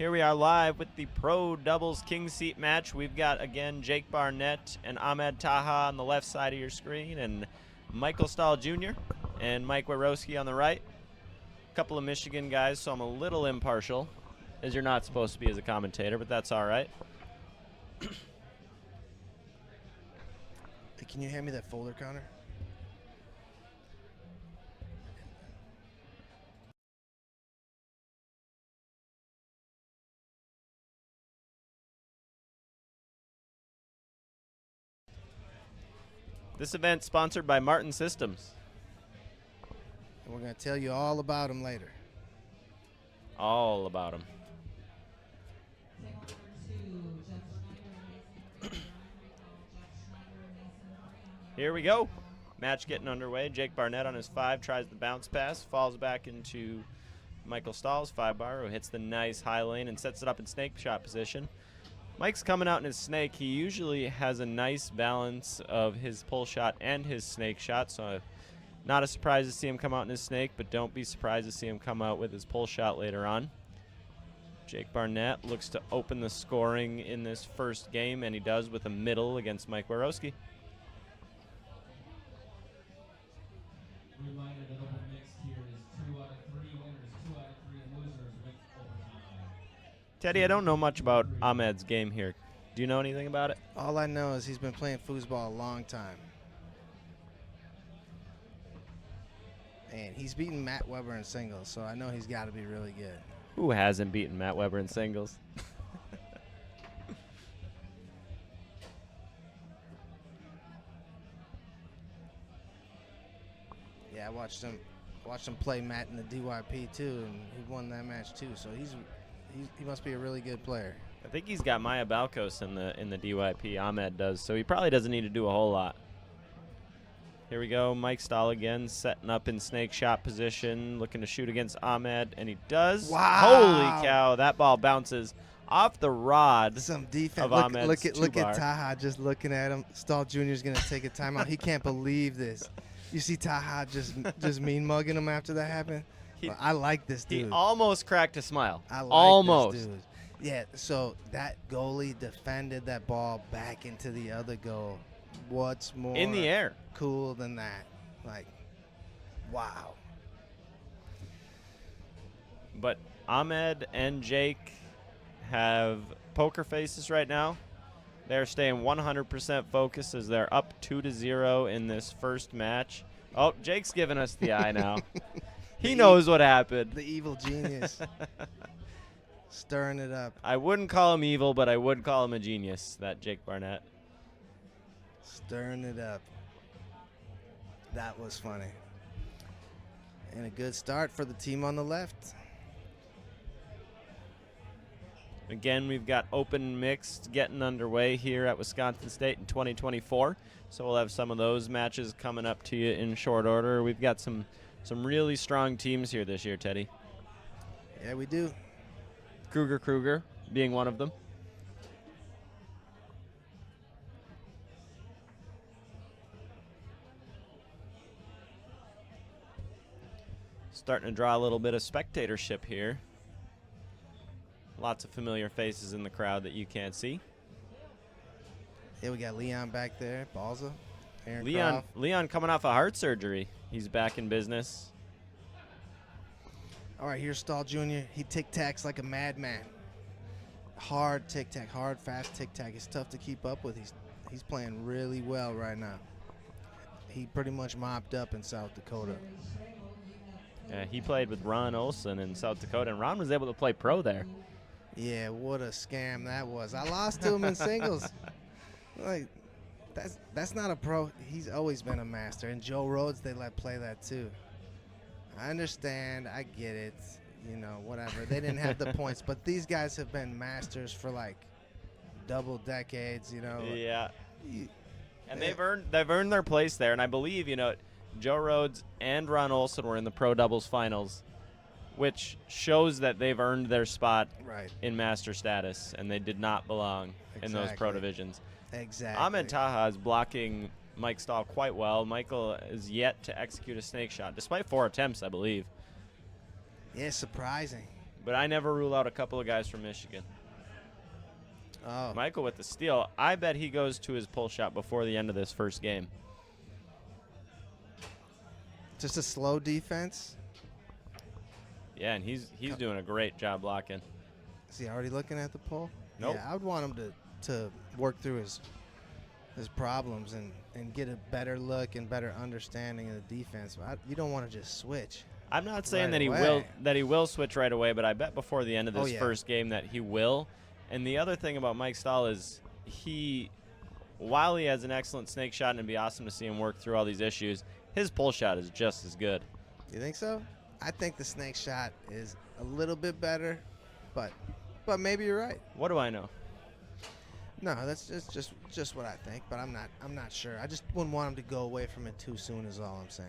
Here we are live with the Pro Doubles King Seat match. We've got, again, Jake Barnett and Ahmed Taha on the left side of your screen, and Michael Stahl Jr. and Mike Warowski on the right. A couple of Michigan guys, so I'm a little impartial, as you're not supposed to be as a commentator, but that's all right. Hey, can you hand me that folder, Connor? This event sponsored by Martin Systems. And we're going to tell you all about them later. All about them. Here we go. Match getting underway. Jake Barnett on his 5 tries the bounce pass, falls back into Michael Stahl's 5-bar, who hits the nice high lane and sets it up in snake shot position. Mike's coming out in his snake. He usually has a nice balance of his pull shot and his snake shot, so not a surprise to see him come out in his snake, but don't be surprised to see him come out with his pull shot later on. Jake Barnett looks to open the scoring in this first game, and he does with a middle against Mike Warowski. Reminder that open mixed here is 2 out of 3 winners, 2 out of 3 losers with overtime. Teddy, I don't know much about Ahmed's game here. Do you know anything about it? All I know is he's been playing foosball a long time. And he's beaten Matt Weber in singles, so I know he's got to be really good. Who hasn't beaten Matt Weber in singles? Yeah, I watched him play Matt in the DYP too, and he won that match too. So he must be a really good player. I think he's got Amaya Balcos in the DYP. Ahmed does, so he probably doesn't need to do a whole lot. Here we go. Mike Stahl again, setting up in snake shot position, looking to shoot against Ahmed, and he does. Wow! Holy cow! That ball bounces off the rod. Some defense. Of Ahmed's Look at 2-bar. Taha just looking at him. Stahl Jr. is gonna take a timeout. He can't believe this. You see Taha just mean mugging him after that happened. Well, I like this dude. He almost cracked a smile. I like almost. this dude. Yeah. So that goalie defended that ball back into the other goal. What's more In the air. cool than that? Like, wow. But Ahmed and Jake have poker faces right now. They're staying 100% focused as they're up 2-0 in this first match. Oh, Jake's giving us the eye now. He knows what happened. The evil genius. Stirring it up. I wouldn't call him evil, but I would call him a genius, that Jake Barnett. Stirring it up. That was funny. And a good start for the team on the left. Again, we've got open mixed getting underway here at Wisconsin State in 2024. So we'll have some of those matches coming up to you in short order. We've got some really strong teams here this year, Teddy. Yeah, we do. Kruger being one of them. Starting to draw a little bit of spectatorship here. Lots of familiar faces in the crowd that you can't see. Yeah, we got Leon back there. Balza. Aaron Croft. Leon coming off of heart surgery. He's back in business. All right, here's Stahl Jr. He tic-tacs like a madman. Hard tic-tac, hard, fast tic-tac. It's tough to keep up with. He's playing really well right now. He pretty much mopped up in South Dakota. Yeah, he played with Ron Olson in South Dakota, and Ron was able to play pro there. Yeah, what a scam that was. I lost to him in singles. Like, that's not a pro. He's always been a master. And Joe Rhodes, they let play that too. I understand. I get it. You know, whatever. They didn't have the points, but these guys have been masters for like double decades. You know. Yeah. And they've earned their place there, and I believe Joe Rhodes and Ron Olson were in the pro doubles finals, which shows that they've earned their spot in master status, and they did not belong in those pro divisions. Exactly. Ahmed Taha is blocking Mike Stahl quite well. Michael is yet to execute a snake shot, despite 4 attempts, I believe. Yeah, surprising. But I never rule out a couple of guys from Michigan. Oh, Michael with the steal. I bet he goes to his pull shot before the end of this first game. just a slow defense. Yeah, and he's doing a great job blocking. Is he already looking at the pull? Nope. Yeah, I would want him to work through his problems and get a better look and better understanding of the defense. You don't want to just switch. I'm not saying Right that he will switch right away, but I bet before the end of this yeah. first game that he will. And the other thing about Mike Stahl is while he has an excellent snake shot and it'd be awesome to see him work through all these issues, his pull shot is just as good. You think so? I think the snake shot is a little bit better, but maybe you're right. What do I know? No, that's just what I think, but I'm not sure. I just wouldn't want him to go away from it too soon is all I'm saying.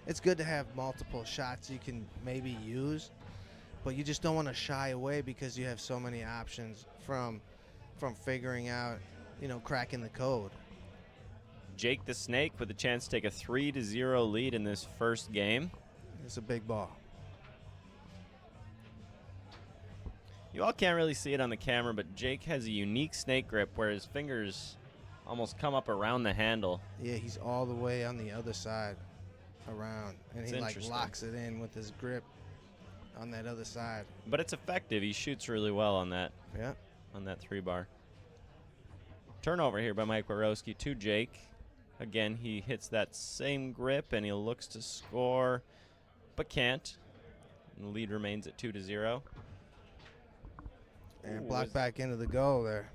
It's good to have multiple shots you can maybe use, but you just don't want to shy away because you have so many options from figuring out, cracking the code. Jake the Snake with a chance to take a 3-0 lead in this first game. It's a big ball. You all can't really see it on the camera, but Jake has a unique snake grip where his fingers almost come up around the handle. Yeah, he's all the way on the other side around, and It's he interesting. locks it in with his grip on that other side. But it's effective. He shoots really well on that Yeah. 3-bar. Turnover here by Mike Warowski to Jake. Again, he hits that same grip, and he looks to score, but can't. And the lead remains at 2-0. And Ooh, block was- back into the goal there.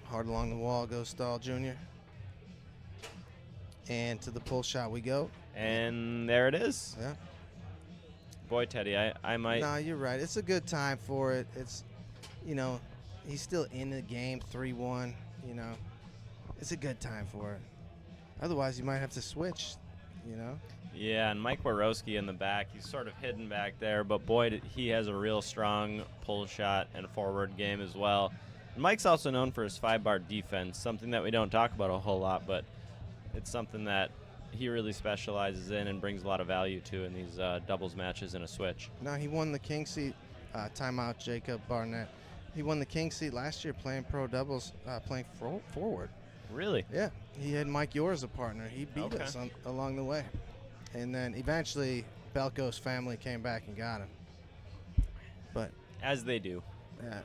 Hard along the wall goes Stahl Jr. And to the pull shot we go. And there it is. Yeah. Boy, Teddy, I might. No, you're right. It's a good time for it. It's, he's still in the game, 3-1. It's a good time for it. Otherwise, you might have to switch. Yeah, and Mike Warowski in the back. He's sort of hidden back there, but boy, he has a real strong pull shot and forward game as well. And Mike's also known for his 5-bar defense, something that we don't talk about a whole lot, but it's something that he really specializes in and brings a lot of value to in these doubles matches in a switch. No, he won the king seat. Timeout, Jacob Barnett. He won the king seat last year playing pro doubles, playing forward. Really? Yeah, he had Mike Yor as a partner. He beat Okay. us along the way. And then eventually, Balcos family came back and got him. But, As they do. yeah.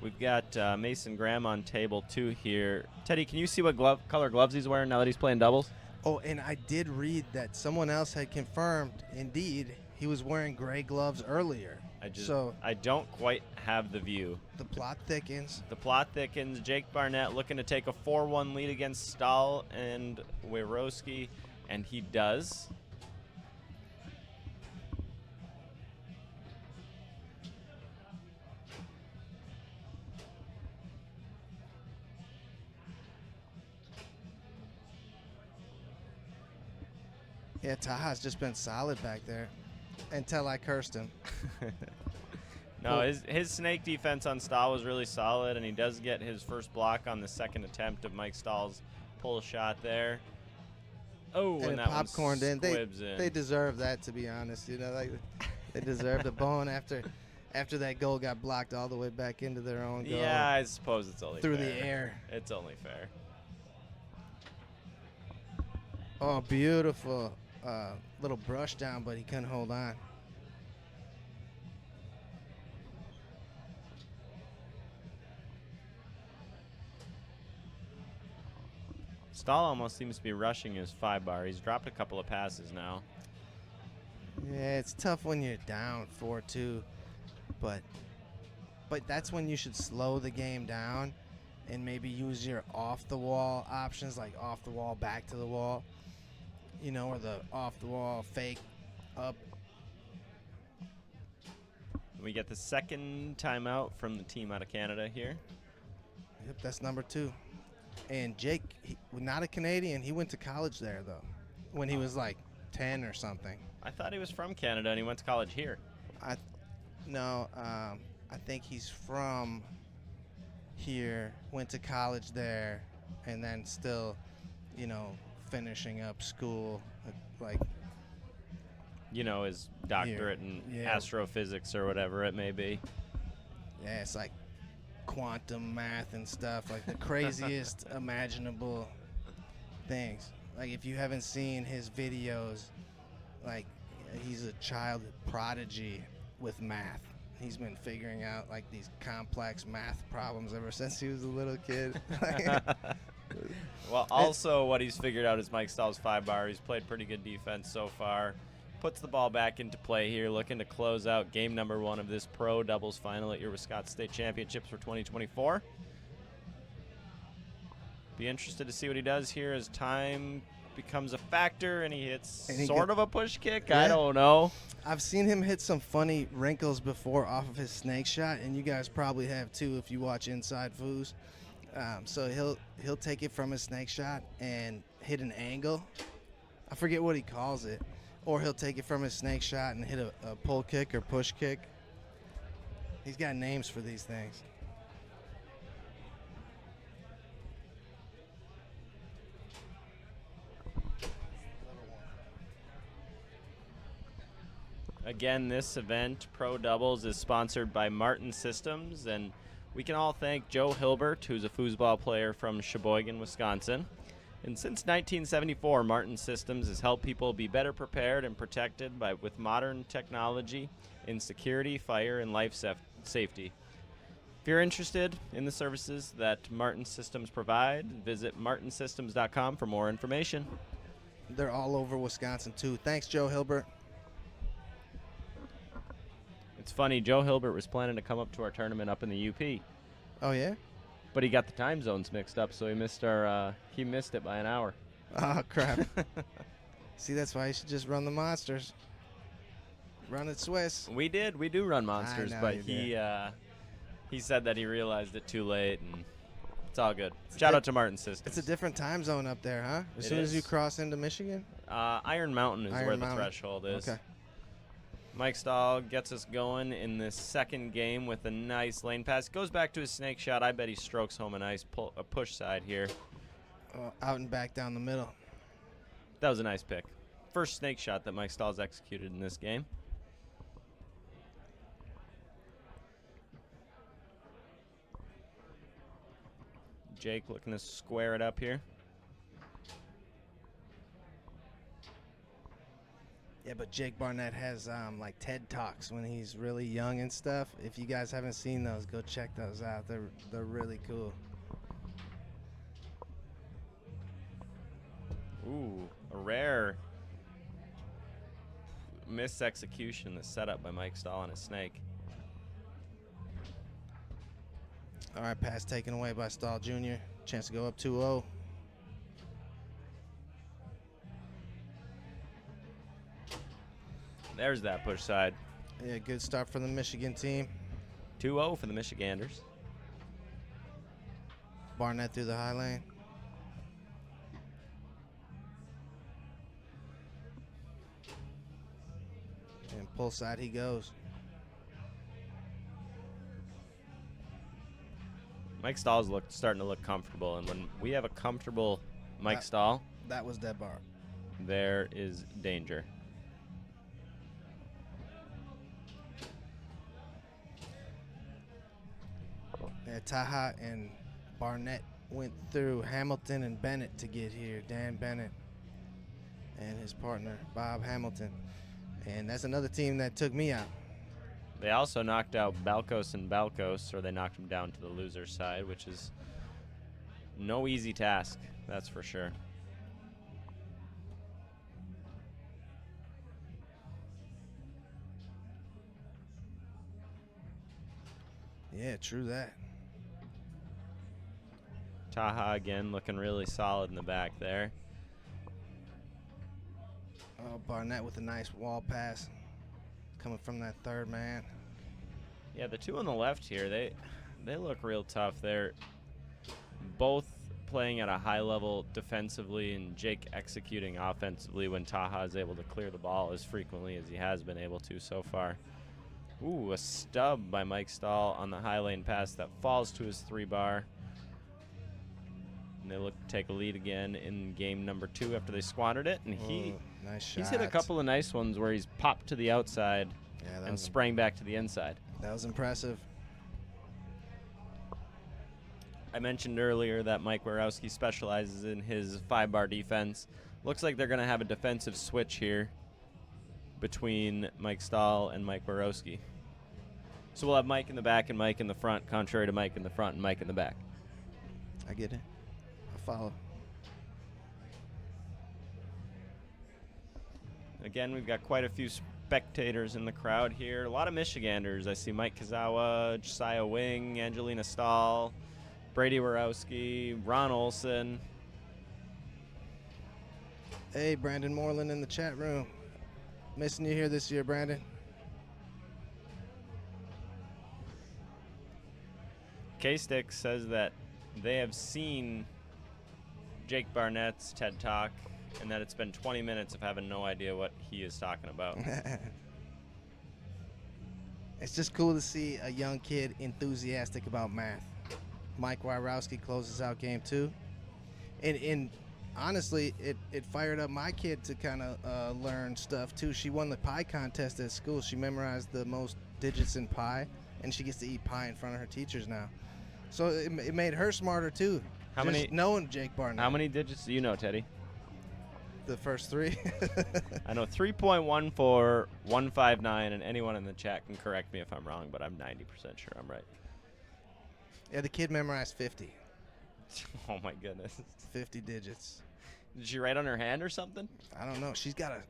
We've got Mason Graham on table 2 here. Teddy, can you see what color gloves he's wearing now that he's playing doubles? Oh, and I did read that someone else had confirmed, indeed, he was wearing gray gloves earlier. I don't quite have the view. The plot thickens. The plot thickens. Jake Barnett looking to take a 4-1 lead against Stahl and Warowski, and he does. Yeah, Taha's just been solid back there until I cursed him. No, his snake defense on Stahl was really solid, and he does get his first block on the second attempt of Mike Stahl's pull shot there. Oh, And it that one popcorned in. squibs in. They deserve that, to be honest. They deserved a bone after that goal got blocked all the way back into their own goal. Yeah, I suppose it's only Through fair. the air. It's only fair. Oh, beautiful little brush down, but he couldn't hold on. Stahl almost seems to be rushing his 5-bar. He's dropped a couple of passes now. Yeah, it's tough when you're down 4-2, but that's when you should slow the game down and maybe use your off-the-wall options, like off-the-wall, back to the wall, or the off-the-wall fake up. We get the second timeout from the team out of Canada here. Yep, that's number 2. And Jake, not a Canadian, he went to college there, though, when he was like 10 or something. I thought he was from Canada and he went to college here. I no, I think he's from here, went to college there, and then still, you know, finishing up school, like You know, his doctorate in Yeah. astrophysics or whatever it may be. yeah, it's like quantum math and stuff, like the craziest imaginable things. Like if you haven't seen his videos, like he's a child prodigy with math. He's been figuring out like these complex math problems ever since he was a little kid. Well, also what he's figured out is Mike Stahl's 5-bar. He's played pretty good defense so far. Puts the ball back into play here, looking to close out game number 1 of this pro doubles final at your Wisconsin State Championships for 2024. Be interested to see what he does here as time becomes a factor and he hits sort of a push kick. Yeah. I don't know. I've seen him hit some funny wrinkles before off of his snake shot, and you guys probably have too if you watch Inside Foos. So he'll take it from his snake shot and hit an angle. I forget what he calls it. Or he'll take it from his snake shot and hit a pull kick or push kick. He's got names for these things. Again, this event, Pro Doubles, is sponsored by Martin Systems, and we can all thank Joe Hilbert, who's a foosball player from Sheboygan, Wisconsin. And since 1974, Martin Systems has helped people be better prepared and protected with modern technology in security, fire, and life safety. If you're interested in the services that Martin Systems provide, visit martinsystems.com for more information. They're all over Wisconsin, too. Thanks, Joe Hilbert. It's funny, Joe Hilbert was planning to come up to our tournament up in the UP, Oh, yeah? but he got the time zones mixed up, so he missed it by an hour. Oh, crap. See, that's why you should just run the Monsters. Run it Swiss. We do run Monsters, know but you he said that he realized it too late, and it's all good. Shout out to Martin Systems. It's a different time zone up there, huh? As It soon as you is. cross into Michigan? Iron Mountain is Iron where Mountain. the threshold is. Okay. Mike Stahl gets us going in this second game with a nice lane pass. Goes back to his snake shot. I bet he strokes home a nice push side here. Out and back down the middle. That was a nice pick. First snake shot that Mike Stahl's executed in this game. Jake looking to square it up here. Yeah, but Jake Barnett has like TED Talks when he's really young and stuff. If you guys haven't seen those, go check those out. They're really cool. Ooh, a rare mis-execution that's set up by Mike Stahl on his snake. All right, pass taken away by Stahl Jr. Chance to go up 2-0. There's that push side. Yeah, good start for the Michigan team. 2-0 for the Michiganders. Barnett through the high lane. And pull side he goes. Mike Stahl's starting to look comfortable, and when we have a comfortable Mike Stahl, That was dead bar. there is danger. Yeah, Taha and Barnett went through Hamilton and Bennett to get here. Dan Bennett and his partner, Bob Hamilton. And that's another team that took me out. They also knocked out Balcos and Balcos, or they knocked them down to the loser side, which is no easy task, that's for sure. Yeah, true that. Taha again looking really solid in the back there. Oh, Barnett with a nice wall pass coming from that third man. Yeah, the two on the left here, they look real tough. They're both playing at a high level defensively, and Jake executing offensively when Taha is able to clear the ball as frequently as he has been able to so far. Ooh, a stub by Mike Stahl on the high lane pass that falls to his 3-bar. And they look to take a lead again in game number 2 after they squandered it. And nice shot. he's hit a couple of nice ones where he's popped to the outside and sprang back to the inside. That was impressive. I mentioned earlier that Mike Warowski specializes in his 5-bar defense. Looks like they're going to have a defensive switch here between Mike Stahl and Mike Warowski. So we'll have Mike in the back and Mike in the front, contrary to Mike in the front and Mike in the back. I get it. I follow. Again, we've got quite a few spectators in the crowd here. A lot of Michiganders. I see Mike Kazawa, Josiah Wing, Angelina Stahl, Brady Warowski, Ron Olson. Hey, Brandon Moreland in the chat room. Missing you here this year, Brandon. K-Stick says that they have seen Jake Barnett's TED Talk and that it's been 20 minutes of having no idea what he is talking about. It's just cool to see a young kid enthusiastic about math. Mike Warowski closes out game 2. And honestly, it fired up my kid to kind of learn stuff too. She won the pie contest at school. She memorized the most digits in pi, and she gets to eat pie in front of her teachers now. So it made her smarter too. How just many? Knowing Jake Barnett. How many digits do you know, Teddy? The first 3. I know 3.14, 159, and anyone in the chat can correct me if I'm wrong, but I'm 90% sure I'm right. Yeah, the kid memorized 50. Oh my goodness. 50 digits. Did she write on her hand or something? I don't know. She's got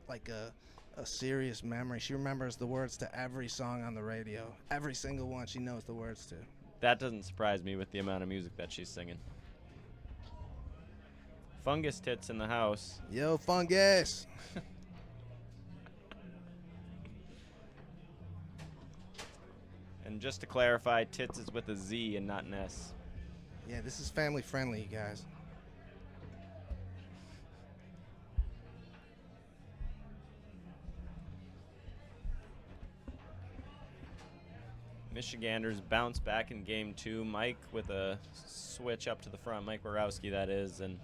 a serious memory. She remembers the words to every song on the radio. Every single one she knows the words to. That doesn't surprise me with the amount of music that she's singing. Fungus Tits in the house. Yo, Fungus. And just to clarify, Tits is with a Z and not an S. Yeah, this is family friendly, you guys. Michiganders bounce back in game 2. Mike with a switch up to the front, Mike Warowski that is, and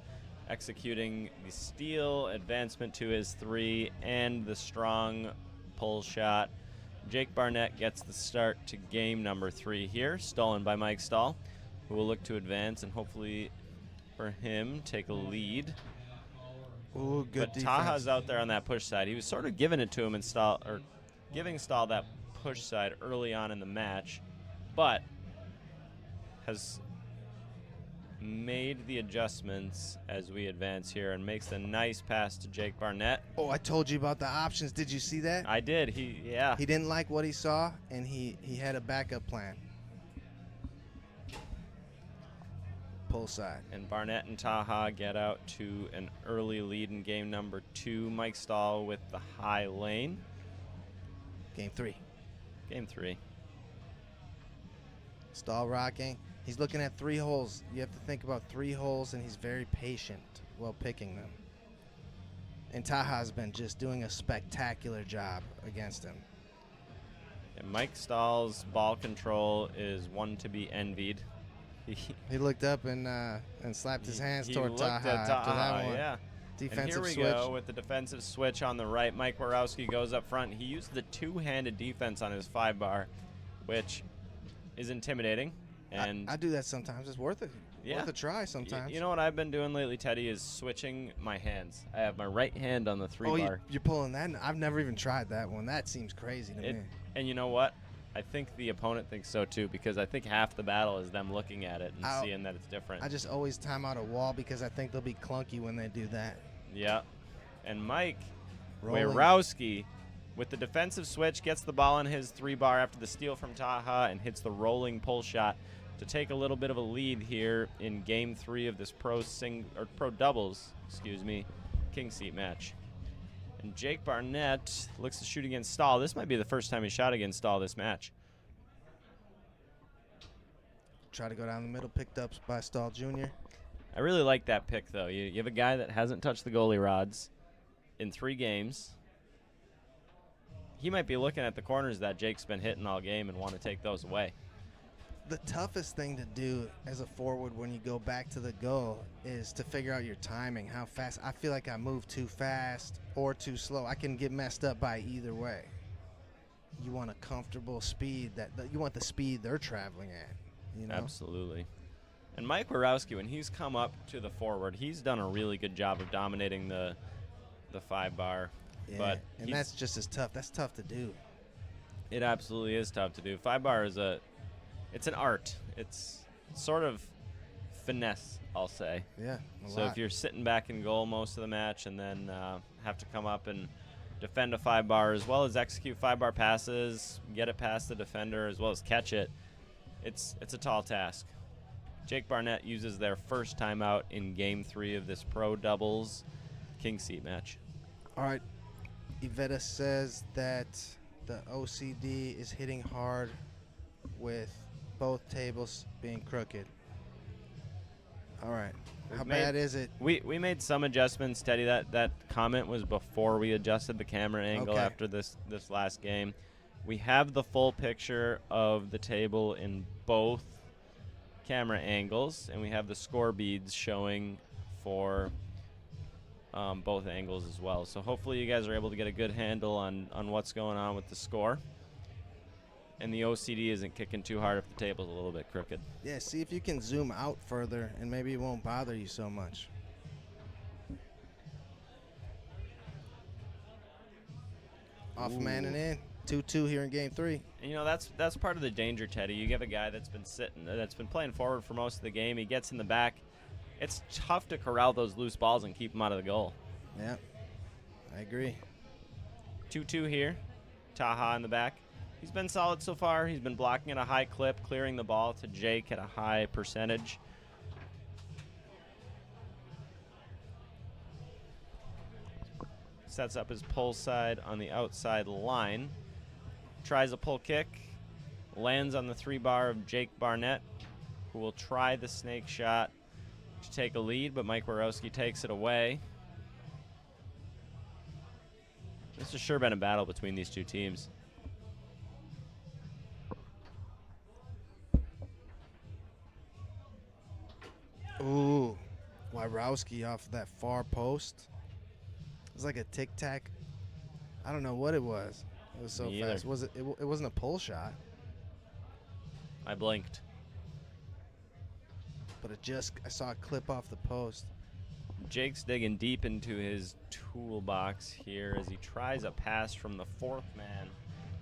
executing the steal, advancement to his 3, and the strong pull shot. Jake Barnett gets the start to game number 3 here, stolen by Mike Stahl, who will look to advance and hopefully for him take a lead. Ooh, good But defense. Taha's out there on that push side. He was sort of giving it to him and Stahl, or giving Stahl that push side early on in the match, but has made the adjustments as we advance here and makes a nice pass to Jake Barnett. Oh, I told you about the options. Did you see that? I did. He didn't like what he saw, and he had a backup plan. Pull side. And Barnett and Taha get out to an early lead in game number 2. Mike Stahl with the high lane. Game 3. Game 3. Stahl rocking. He's looking at 3 holes. You have to think about 3 holes, and he's very patient while picking them. And Taha's been just doing a spectacular job against him. And Mike Stahl's ball control is one to be envied. He looked up and slapped his hands toward looked Taha at after that one. Yeah. Defensive and here we switch. go with the defensive switch on the right. Mike Warowski goes up front. He used the 2-handed defense on his 5-bar, which is intimidating. And I do that sometimes. It's worth it. Yeah. Worth a try sometimes. You know what I've been doing lately, Teddy, is switching my hands. I have my right hand on the 3-bar. You're pulling that? I've never even tried that one. That seems crazy to me. And you know what? I think the opponent thinks so too, because I think half the battle is them looking at it and seeing that it's different. I just always time out a wall because I think they'll be clunky when they do that. Yeah. And Mike Rolling. Warowski with the defensive switch gets the ball on his 3-bar after the steal from Taha and hits the rolling pull shot to take a little bit of a lead here in game 3 of this pro doubles, king seat match. And Jake Barnett looks to shoot against Stahl. This might be the first time he shot against Stahl this match. Try to go down the middle, picked up by Stahl Jr. I really like that pick, though. You have a guy that hasn't touched the goalie rods in 3 games. he might be looking at the corners that Jake's been hitting all game and want to take those away. The toughest thing to do as a forward when you go back to the goal is to figure out your timing, how fast. I feel like I move too fast or too slow. I can get messed up by either way. You want a comfortable speed you want the speed they're traveling at, you know? Absolutely. And Mike Warowski, when he's come up to the forward, he's done a really good job of dominating the 5-bar. Yeah, But and that's just as tough. That's tough to do. It absolutely is tough to do. 5-bar is it's an art. It's sort of finesse, I'll say. Yeah, So if you're sitting back in goal most of the match and then have to come up and defend a 5-bar as well as execute 5-bar passes, get it past the defender as well as catch it, it's a tall task. Jake Barnett uses their first timeout in Game 3 of this Pro Doubles King Seat match. All right. Iveta says that the OCD is hitting hard with both tables being crooked. All right. How bad is it? We made some adjustments, Teddy. That comment was before we adjusted the camera angle after this last game. We have the full picture of the table in both camera angles, and we have the score beads showing for both angles as well. So hopefully you guys are able to get a good handle on what's going on with the score. And the OCD isn't kicking too hard if the table's a little bit crooked. Yeah, see if you can zoom out further, and maybe it won't bother you so much. Off man and in. 2-2 here in Game 3. And, you know, that's part of the danger, Teddy. You have a guy that's been playing forward for most of the game. He gets in the back. It's tough to corral those loose balls and keep them out of the goal. Yeah, I agree. 2-2 here. Taha in the back. He's been solid so far. He's been blocking at a high clip, clearing the ball to Jake at a high percentage. Sets up his pull side on the outside line. Tries a pull kick. Lands on the 3-bar of Jake Barnett, who will try the snake shot to take a lead, but Mike Warowski takes it away. This has sure been a battle between these two teams. Ooh, Wyrowski off that far post. It was like a tic-tac. I don't know what it was. It was so Me fast. either. Was it? It wasn't a pull shot, I blinked. but I saw it clip off the post. Jake's digging deep into his toolbox here as he tries a pass from the 4th man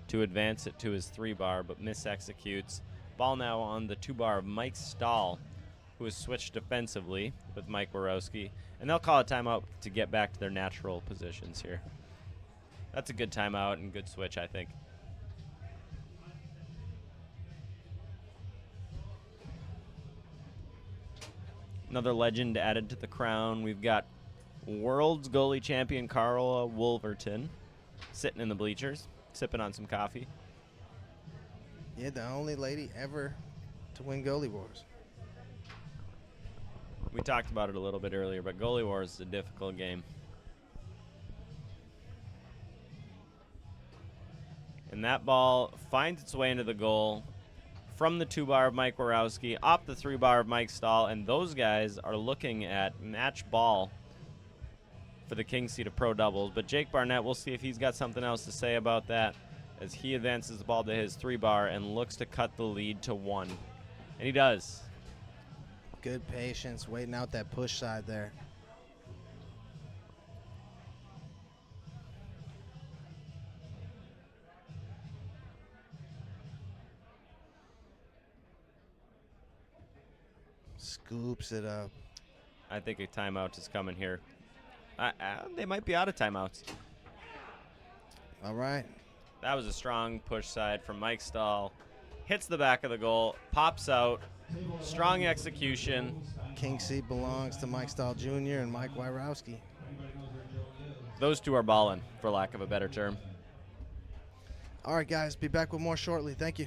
to advance it to his 3-bar, but misexecutes. Ball now on the 2-bar of Mike Stahl, who has switched defensively with Mike Warowski, and they'll call a timeout to get back to their natural positions here. That's a good timeout and good switch, I think. Another legend added to the crown. We've got world's goalie champion Carla Wolverton sitting in the bleachers, sipping on some coffee. Yeah, the only lady ever to win goalie wars. We talked about it a little bit earlier, but goalie wars is a difficult game. And that ball finds its way into the goal from the 2-bar of Mike Warowski, up the 3-bar of Mike Stahl, and those guys are looking at match ball for the King Seat of Pro Doubles. But Jake Barnett, we'll see if he's got something else to say about that as he advances the ball to his 3-bar and looks to cut the lead to 1. And he does. Good patience, waiting out that push side there. Scoops it up. I think a timeout is coming here. They might be out of timeouts. All right. That was a strong push side from Mike Stahl. Hits the back of the goal, pops out. Strong execution. King Seat belongs to Mike Stahl Jr. and Mike Wyrowski. Those two are balling, for lack of a better term. All right, guys. Be back with more shortly. Thank you.